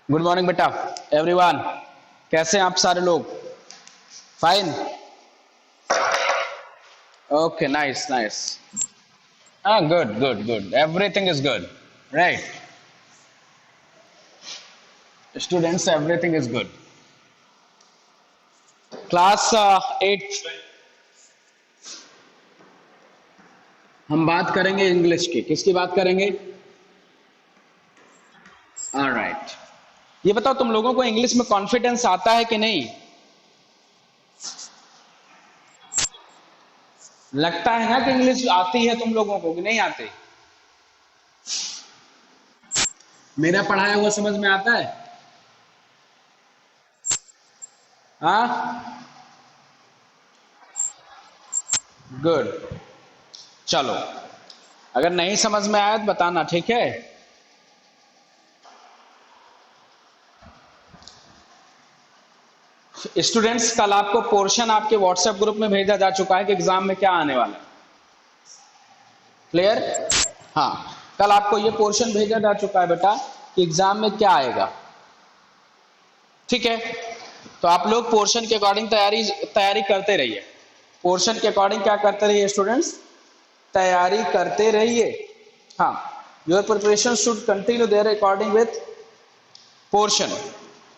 Good morning बेटा everyone. कैसे हैं आप सारे लोग? फाइन। Okay, nice nice. हाँ, good good good, everything is good. Right students, everything is good. Class 8 हम बात करेंगे इंग्लिश की। किसकी बात करेंगे? ऑलराइट। ये बताओ, तुम लोगों को इंग्लिश में कॉन्फिडेंस आता है कि नहीं? लगता है ना कि इंग्लिश आती है तुम लोगों को कि नहीं आती? मेरा पढ़ाया हुआ समझ में आता है? हाँ, गुड। चलो, अगर नहीं समझ में आया तो बताना, ठीक है? स्टूडेंट्स, कल आपको पोर्शन आपके व्हाट्सएप ग्रुप में भेजा जा चुका है कि एग्जाम में क्या आने वाला है। क्लियर? हाँ, कल आपको ये पोर्शन भेजा जा चुका है बेटा कि एग्जाम में क्या आएगा। ठीक है, तो आप लोग पोर्शन के अकॉर्डिंग तैयारी तैयारी करते रहिए। पोर्शन के अकॉर्डिंग क्या करते रहिए स्टूडेंट्स? तैयारी करते रहिए। हाँ, your preparation should continue there according with portion.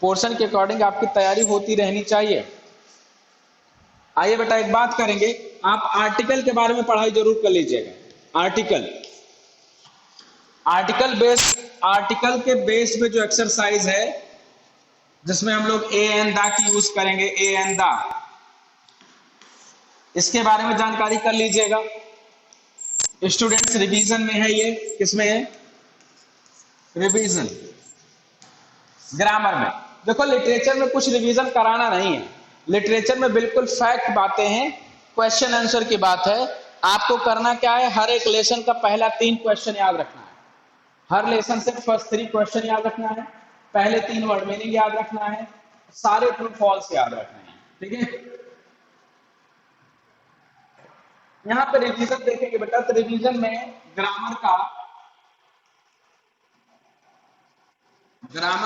Portion के अकॉर्डिंग आपकी तैयारी होती रहनी चाहिए। आइए बेटा, एक बात करेंगे। आप आर्टिकल के बारे में पढ़ाई जरूर कर लीजिएगा। आर्टिकल आर्टिकल के बेस पे जो एक्सरसाइज है, जिसमें हम लोग ए एंड दा की यूज करेंगे, ए एंड दा, इसके बारे में जानकारी कर लीजिएगा। स्टूडेंट्स, रिवीजन में है ये। किसमें है? रिवीजन, ग्रामर में। देखो, लिटरेचर में कुछ रिवीजन कराना नहीं है। लिटरेचर में बिल्कुल फैक्ट बातें हैं, क्वेश्चन आंसर की बात है। आपको करना क्या है? हर एक लेसन का पहला 3 क्वेश्चन याद रखना है। हर लेसन से फर्स्ट 3 क्वेश्चन याद रखना है। पहले 3 वर्ड मीनिंग याद रखना है। सारे ट्रू फॉल्स याद रखने हैं। ठीक है, यहाँ पे रिवीजन देखेंगे बेटा, तो रिवीजन में ग्रामर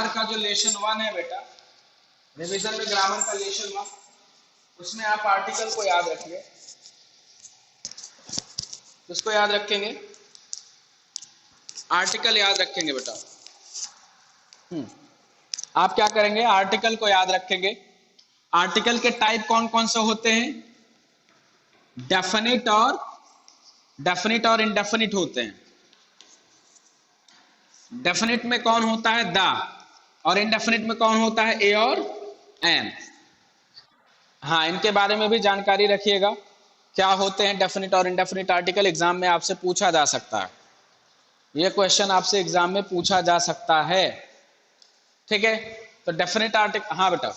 का जो लेसन 1 है बेटा, रिवीजन में ग्रामर का लेसन 1, उसमें आप आर्टिकल को याद रखिए। किसको याद रखेंगे? आर्टिकल याद रखेंगे बेटा। आप क्या करेंगे? आर्टिकल को याद रखेंगे। आर्टिकल के टाइप कौन कौन से होते हैं? डेफिनिट और इनडेफिनिट होते हैं। डेफिनिट में कौन होता है? द। और इनडेफिनिट में कौन होता है? ए और एन। हाँ, इनके बारे में भी जानकारी रखिएगा। क्या होते हैं डेफिनिट और इनडेफिनिट आर्टिकल? एग्जाम में आपसे पूछा जा सकता है। यह क्वेश्चन आपसे एग्जाम में पूछा जा सकता है। ठीक है, तो डेफिनेट आर्टिकल, हाँ बेटा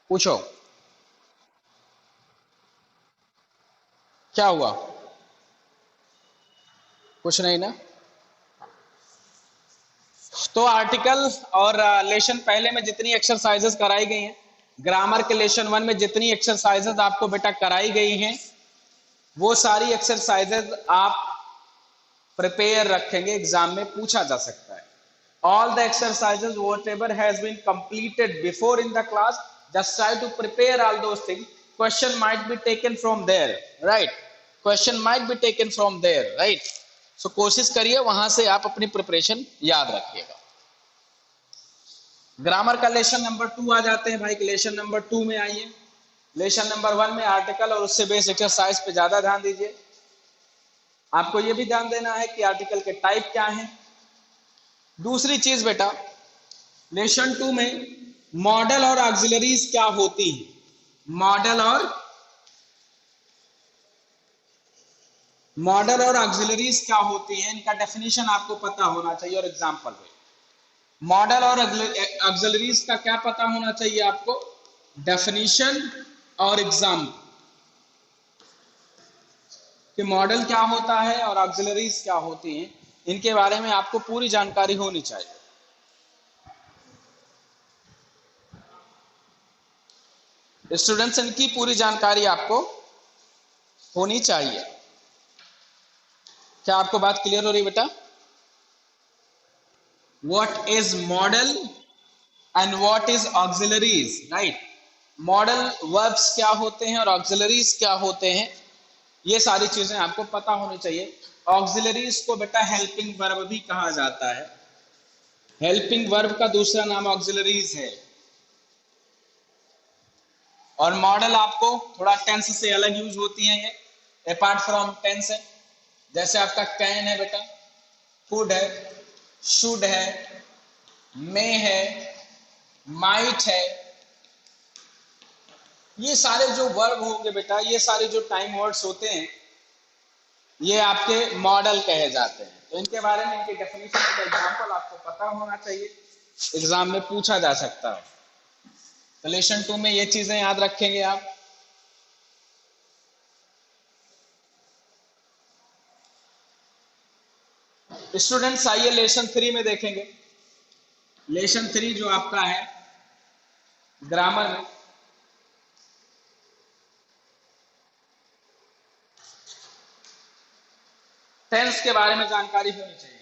पूछो। क्या हुआ? कुछ नहीं ना? तो आर्टिकल और लेशन पहले में जितनी एक्सरसाइजेस कराई गई हैं, ग्रामर के लेशन 1 में जितनी एक्सरसाइजेस आपको बेटा कराई गई हैं, वो सारी एक्सरसाइजेस आप प्रिपेयर रखेंगे, एग्जाम में पूछा जा सकता है। All the exercises whatever has been completed before in the class, just try to prepare all those things. Question might be taken from there, right? Question might be taken from there, right? So कोशिश करिए वहां से आप अपनी preparation याद रखिएगा। Grammar का lesson number 2 आ जाते हैं भाई। लेसन नंबर 2 में आइए। लेसन नंबर 1 में आर्टिकल और उससे बेस एक्सरसाइज पे ज्यादा ध्यान दीजिए। आपको यह भी ध्यान देना है कि आर्टिकल के टाइप क्या हैं। दूसरी चीज बेटा, लेसन 2 में मॉडल और ऑक्सिलरीज क्या होती हैं? मॉडल और ऑक्सिलरीज क्या होती हैं, इनका डेफिनेशन आपको पता होना चाहिए और एग्जांपल में। मॉडल और ऑक्सिलरीज का क्या पता होना चाहिए आपको? डेफिनेशन और एग्जांपल, कि मॉडल क्या होता है और ऑक्सिलरीज क्या होती हैं, इनके बारे में आपको पूरी जानकारी होनी चाहिए। स्टूडेंट्स, इनकी पूरी जानकारी आपको होनी चाहिए। क्या आपको बात क्लियर हो रही बेटा? What is model and what is auxiliaries, right? Modal verbs क्या होते हैं और ऑक्सिलरीज क्या होते हैं, ये सारी चीजें आपको पता होनी चाहिए। ऑक्सिलरीज को बेटा हेल्पिंग वर्ब भी कहा जाता है। हेल्पिंग वर्ब का दूसरा नाम ऑक्सिलरीज है। और मॉडल आपको थोड़ा टेंस से अलग यूज होती है ये, अपार्ट फ्रॉम टेंस है। जैसे आपका कैन है बेटा, कुड है, शुड है, मे है, माइट है, ये सारे जो वर्ब होंगे बेटा, ये सारे जो टाइम वर्ड्स होते हैं, ये आपके मॉडल कहे जाते हैं। तो इनके बारे में, इनके डेफिनेशन का एग्जांपल आपको पता होना चाहिए, एग्जाम में पूछा जा सकता है। तो लेसन 2 में ये चीजें याद रखेंगे आप। स्टूडेंट्स आइए लेसन 3 में देखेंगे। लेसन 3 जो आपका है ग्रामर में, टेंस के बारे में जानकारी होनी चाहिए।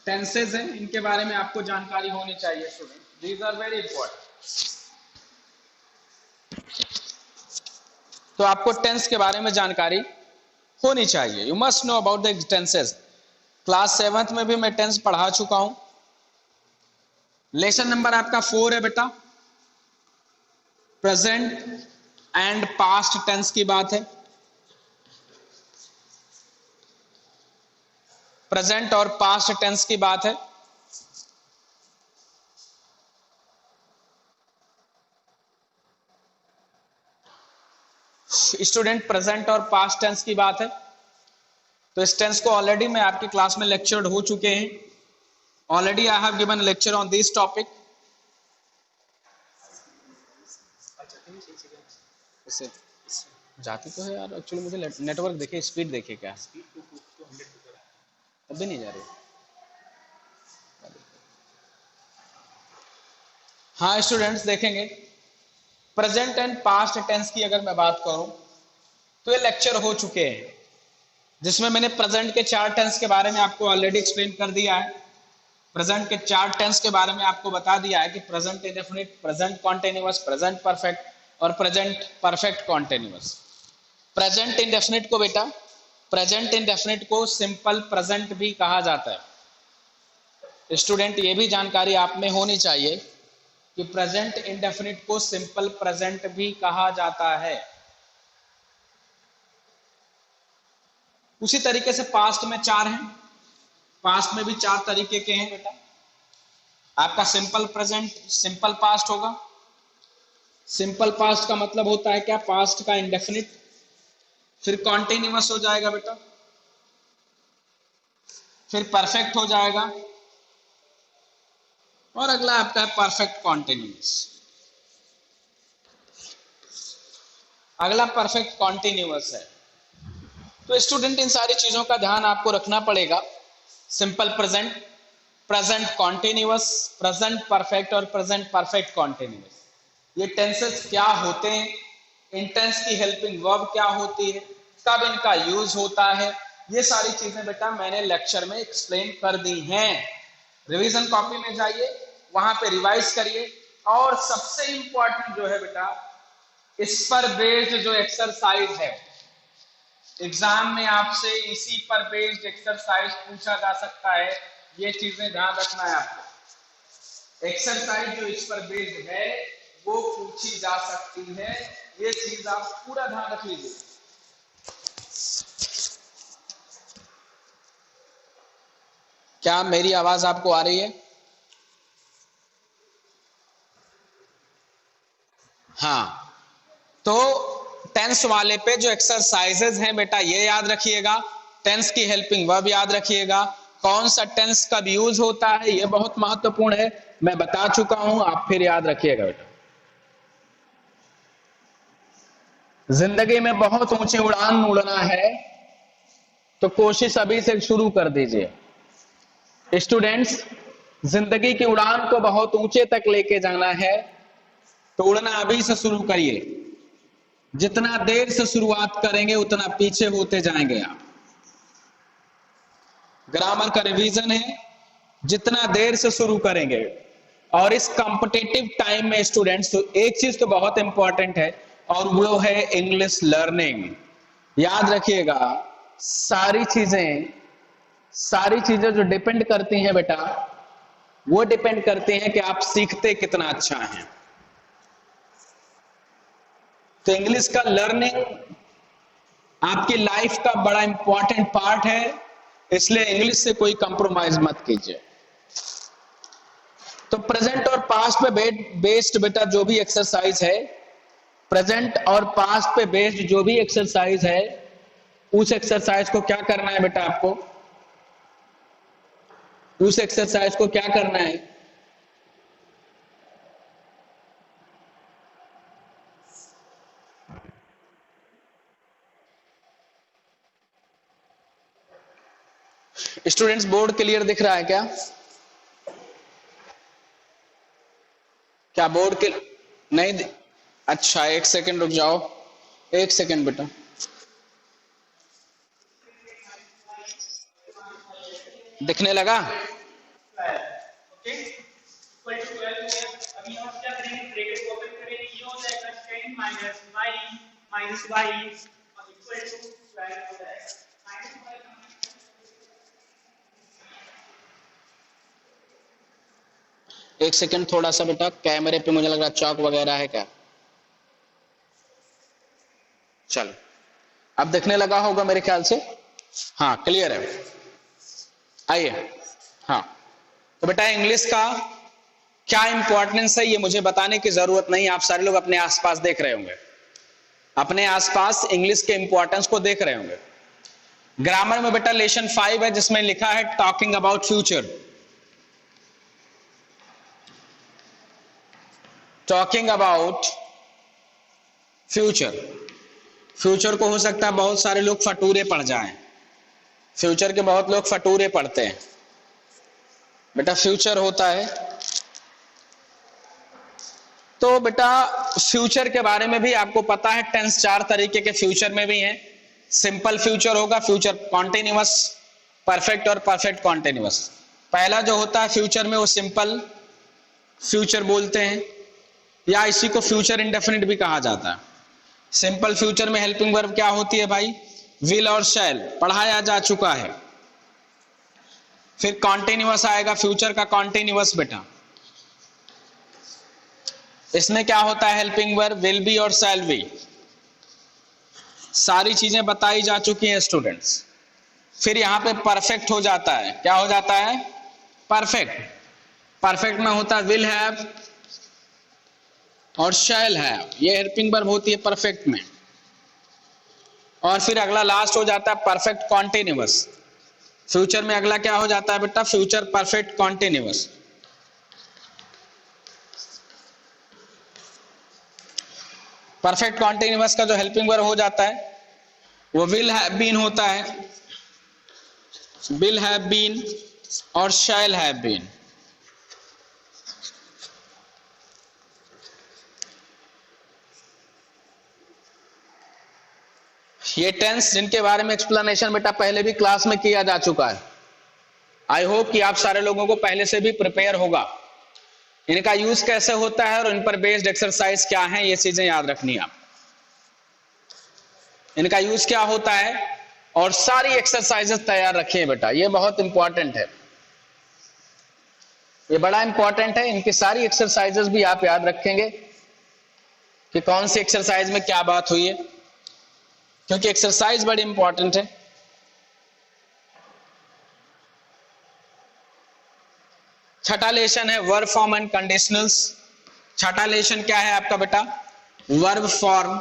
टेंसेज हैं, इनके बारे में आपको जानकारी होनी चाहिए student, these are very important. तो आपको टेंस के बारे में जानकारी होनी चाहिए। You must know about the tenses. Class 7th में भी मैं टेंस पढ़ा चुका हूं। लेसन नंबर आपका 4 है बेटा। प्रेजेंट एंड पास्ट टेंस की बात है। प्रेजेंट और पास्ट टेंस की बात है। स्टूडेंट प्रेजेंट और पास्ट टेंस की बात है। तो इस टेंस को ऑलरेडी मैं आपकी क्लास में लेक्चर्ड हो चुके हैं। Already I have given lecture on this topic. इसे जाती तो है यार, एक्चुअली मुझे नेटवर्क देखे, स्पीड देखे क्या, अभी नहीं जा रही। हाँ स्टूडेंट्स देखेंगे, प्रेजेंट एंड पास्ट टेंस की अगर मैं बात करूं तो ये लेक्चर हो चुके हैं, जिसमें मैंने प्रेजेंट के 4 टेंस के बारे में आपको ऑलरेडी एक्सप्लेन कर दिया है। प्रेजेंट के 4 टेंस के बारे में आपको बता दिया है कि present indefinite, present continuous, present perfect और present perfect continuous. Present indefinite को बेटा, प्रेजेंट इंडेफिनिट को सिंपल प्रेजेंट भी कहा जाता है। स्टूडेंट ये भी जानकारी आप में होनी चाहिए कि प्रेजेंट इंडेफिनिट को सिंपल प्रेजेंट भी कहा जाता है। उसी तरीके से पास्ट में 4 हैं, पास्ट में भी 4 तरीके के हैं बेटा। आपका सिंपल प्रेजेंट, सिंपल पास्ट होगा। सिंपल पास्ट का मतलब होता है क्या, पास्ट का इंडेफिनिट, फिर कॉन्टिन्यूअस हो जाएगा बेटा, फिर परफेक्ट हो जाएगा, और अगला आपका है परफेक्ट कॉन्टिन्यूअस। अगला परफेक्ट कॉन्टिन्यूअस है। तो स्टूडेंट इन सारी चीजों का ध्यान आपको रखना पड़ेगा। Simple present, present continuous, present perfect और प्रेजेंट परफेक्ट कॉन्टिन्यूअस, ये टेंसेस क्या होते हैं, इन टेंस की हेल्पिंग वर्ब क्या होती है, कब इनका यूज होता है, ये सारी चीजें बेटा मैंने लेक्चर में एक्सप्लेन कर दी हैं। रिवीजन कॉपी में जाइए, वहां पे रिवाइज करिए, और सबसे इंपॉर्टेंट जो है बेटा, इस पर बेस्ड जो एक्सरसाइज है, एग्जाम में आपसे इसी पर बेस्ड एक्सरसाइज पूछा जा सकता है। ये चीजें ध्यान रखना है आपको। एक्सरसाइज जो इस पर बेस्ड है वो पूछी जा सकती है, ये चीज आप पूरा ध्यान रख लीजिए। क्या मेरी आवाज आपको आ रही है? हाँ, तो टेंस वाले पे जो एक्सरसाइजेज हैं बेटा, ये याद रखिएगा। टेंस की हेल्पिंग वर्ब याद रखिएगा। कौन सा टेंस कब यूज होता है, ये बहुत महत्वपूर्ण है, मैं बता चुका हूं, आप फिर याद रखिएगा बेटा। जिंदगी में बहुत ऊंची उड़ान उड़ना है तो कोशिश अभी से शुरू कर दीजिए। स्टूडेंट्स, जिंदगी की उड़ान को बहुत ऊंचे तक लेके जाना है तो उड़ना अभी से शुरू करिए। जितना देर से शुरुआत करेंगे उतना पीछे होते जाएंगे आप। ग्रामर का रिवीजन है, जितना देर से शुरू करेंगे। और इस कॉम्पिटिटिव टाइम में स्टूडेंट्स एक चीज तो बहुत इंपॉर्टेंट है, और वो है इंग्लिश लर्निंग। याद रखिएगा, सारी चीजें जो डिपेंड करती हैं बेटा, वो डिपेंड करती हैं कि आप सीखते कितना अच्छा हैं। तो इंग्लिश का लर्निंग आपकी लाइफ का बड़ा इंपॉर्टेंट पार्ट है, इसलिए इंग्लिश से कोई कंप्रोमाइज मत कीजिए। तो प्रेजेंट और पास्ट पे बेस्ड बेटा जो भी एक्सरसाइज है, प्रेजेंट और पास्ट पे बेस्ड जो भी एक्सरसाइज है, उस एक्सरसाइज को क्या करना है बेटा आपको? उस एक्सरसाइज को क्या करना है? स्टूडेंट्स बोर्ड क्लियर दिख रहा है क्या? क्या बोर्ड के नहीं? अच्छा, एक सेकंड रुक जाओ, एक सेकंड बेटा। दिखने लगा? एक सेकंड, थोड़ा सा बेटा कैमरे पे मुझे लग रहा चौक वगैरह है क्या? चलो, अब दिखने लगा होगा मेरे ख्याल से। हाँ, क्लियर है। आइए। हाँ, तो बेटा इंग्लिश का क्या इंपॉर्टेंस है ये मुझे बताने की जरूरत नहीं, आप सारे लोग अपने आसपास देख रहे होंगे, अपने आसपास इंग्लिश के इंपॉर्टेंस को देख रहे होंगे। ग्रामर में बेटा लेसन 5 है, जिसमें लिखा है talking about future. Talking about future. Future को हो सकता है बहुत सारे लोग फटूरे पढ़ जाएं, फ्यूचर के बहुत लोग फटूरे पढ़ते हैं। बेटा फ्यूचर होता है, तो बेटा फ्यूचर के बारे में भी आपको पता है, टेंस 4 तरीके के फ्यूचर में भी हैं। सिंपल फ्यूचर होगा, फ्यूचर कॉन्टिन्यूअस, परफेक्ट और परफेक्ट कॉन्टिन्यूअस। पहला जो होता है फ्यूचर में वो सिंपल फ्यूचर बोलते हैं, या इसी को फ्यूचर इंडेफिनिट भी कहा जाता है। सिंपल फ्यूचर में हेल्पिंग वर्ब क्या होती है भाई? विल और शैल, पढ़ाया जा चुका है। फिर कॉन्टिन्यूअस आएगा, फ्यूचर का कॉन्टिन्यूअस बेटा, इसमें क्या होता है? हेल्पिंग वर्ब विल बी और शैल बी। सारी चीजें बताई जा चुकी हैं स्टूडेंट्स। फिर यहां पे परफेक्ट हो जाता है, क्या हो जाता है? परफेक्ट। परफेक्ट में होता है विल हैव और शैल हैव, ये हेल्पिंग वर्ब होती है परफेक्ट में। और फिर अगला लास्ट हो जाता है परफेक्ट कॉन्टिन्यूअस। फ्यूचर में अगला क्या हो जाता है बेटा? Future perfect continuous. Perfect continuous का जो हेल्पिंग वर्ब हो जाता है वो विल हैव बीन होता है, विल हैव बीन और शैल हैव बीन। ये टेंस जिनके बारे में एक्सप्लेनेशन बेटा पहले भी क्लास में किया जा चुका है। आई होप कि आप सारे लोगों को पहले से भी प्रिपेयर होगा। इनका यूज कैसे होता है और इन पर बेस्ड एक्सरसाइज क्या है, ये चीजें याद रखनी है आप। इनका यूज क्या होता है और सारी एक्सरसाइजेस तैयार रखिए बेटा, ये बहुत इंपॉर्टेंट है, ये बड़ा इंपॉर्टेंट है। इनकी सारी एक्सरसाइजेस भी आप याद रखेंगे कि कौन सी एक्सरसाइज में क्या बात हुई है, क्योंकि एक्सरसाइज बड़ी इंपॉर्टेंट है। छठा लेशन है वर्ब फॉर्म एंड कंडीशनल्स। छठा लेशन क्या है आपका बेटा? Verb form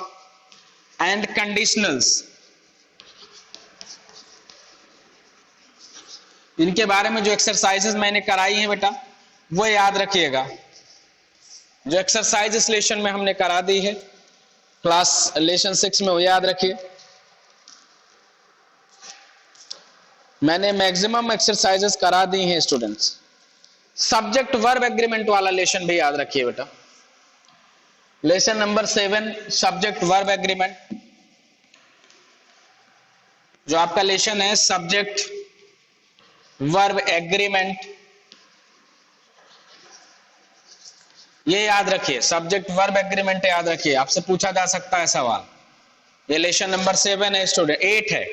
and conditionals. इनके बारे में जो एक्सरसाइजेस मैंने कराई हैं बेटा वो याद रखिएगा। जो एक्सरसाइज इस लेशन में हमने करा दी है क्लास लेशन 6 में, वो याद रखिए। मैंने मैक्सिमम एक्सरसाइजेस करा दी हैं स्टूडेंट्स। सब्जेक्ट वर्ब एग्रीमेंट वाला लेशन भी याद रखिए बेटा, lesson number 7 subject verb agreement. जो आपका लेशन है सब्जेक्ट वर्ब एग्रीमेंट, ये याद रखिए, सब्जेक्ट वर्ब एग्रीमेंट याद रखिए, आपसे पूछा जा सकता है सवाल। ये लेसन नंबर 7 है स्टूडेंट, 8 है,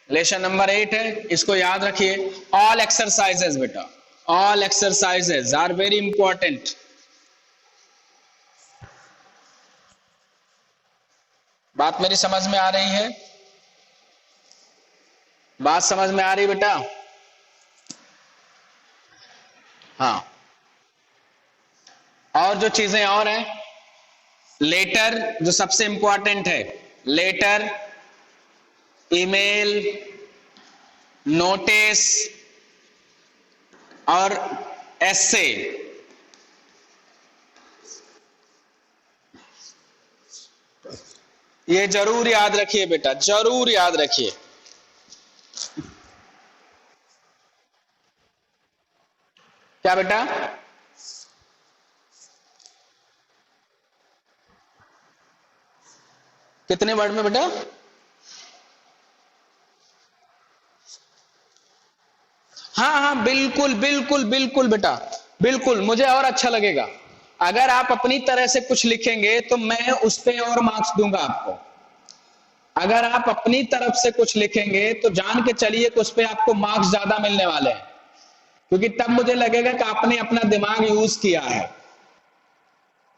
लेसन नंबर 8 है, इसको याद रखिए। ऑल एक्सरसाइजेज बेटा, all exercises are very important. बात मेरी समझ में आ रही है? बात समझ में आ रही बेटा? हाँ, और जो चीजें और हैं, लेटर जो सबसे इंपॉर्टेंट है, लेटर, ईमेल, नोटिस और एसे, ये जरूर याद रखिए बेटा, जरूर याद रखिए। क्या बेटा? कितने वर्ड में बेटा? हाँ हाँ, बिल्कुल बिल्कुल बिल्कुल बेटा, बिल्कुल, मुझे और अच्छा लगेगा अगर आप अपनी तरह से कुछ लिखेंगे तो मैं उस पे और मार्क्स दूंगा आपको। अगर आप अपनी तरफ से कुछ लिखेंगे तो जान के चलिए कि उस पे आपको मार्क्स ज्यादा मिलने वाले हैं, क्योंकि तब मुझे लगेगा कि आपने अपना दिमाग यूज किया है।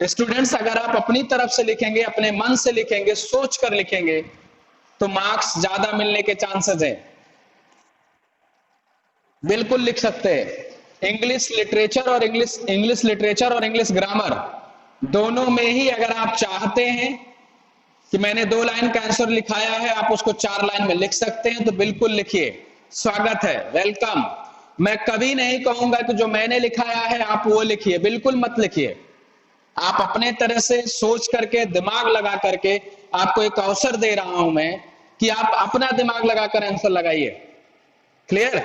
स्टूडेंट्स, अगर आप अपनी तरफ से लिखेंगे, अपने मन से लिखेंगे, सोच कर लिखेंगे, तो मार्क्स ज्यादा मिलने के चांसेस हैं। बिल्कुल लिख सकते हैं। इंग्लिश लिटरेचर और इंग्लिश ग्रामर दोनों में ही अगर आप चाहते हैं कि मैंने 2 लाइन का आंसर लिखाया है, आप उसको 4 लाइन में लिख सकते हैं, तो बिल्कुल लिखिए, स्वागत है, वेलकम। मैं कभी नहीं कहूंगा कि जो मैंने लिखाया है आप वो लिखिए, बिल्कुल मत लिखिए। आप अपने तरह से सोच करके, दिमाग लगा करके, आपको एक अवसर दे रहा हूं मैं कि आप अपना दिमाग लगाकर आंसर लगाइए। क्लियर?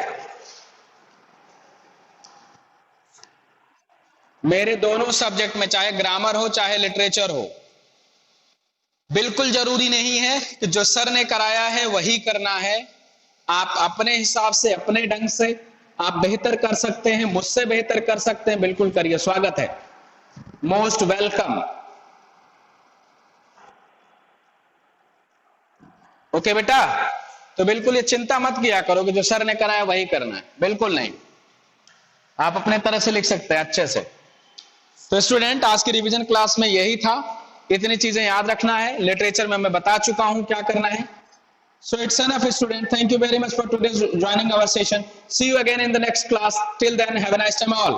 मेरे दोनों सब्जेक्ट में, चाहे ग्रामर हो चाहे लिटरेचर हो, बिल्कुल जरूरी नहीं है कि जो सर ने कराया है वही करना है। आप अपने हिसाब से, अपने ढंग से आप बेहतर कर सकते हैं, मुझसे बेहतर कर सकते हैं, बिल्कुल करिए, स्वागत है, मोस्ट वेलकम। ओके बेटा, तो बिल्कुल ये चिंता मत किया करो कि जो सर ने कराया वही करना है, बिल्कुल नहीं, आप अपने तरह से लिख सकते हैं अच्छे से। तो स्टूडेंट, आज की रिवीजन क्लास में यही था, इतनी चीजें याद रखना है। लिटरेचर में मैं बता चुका हूं क्या करना है। So it's enough, student. Thank you very much for today's joining our session. See you again in the next class. Till then, have a nice time all.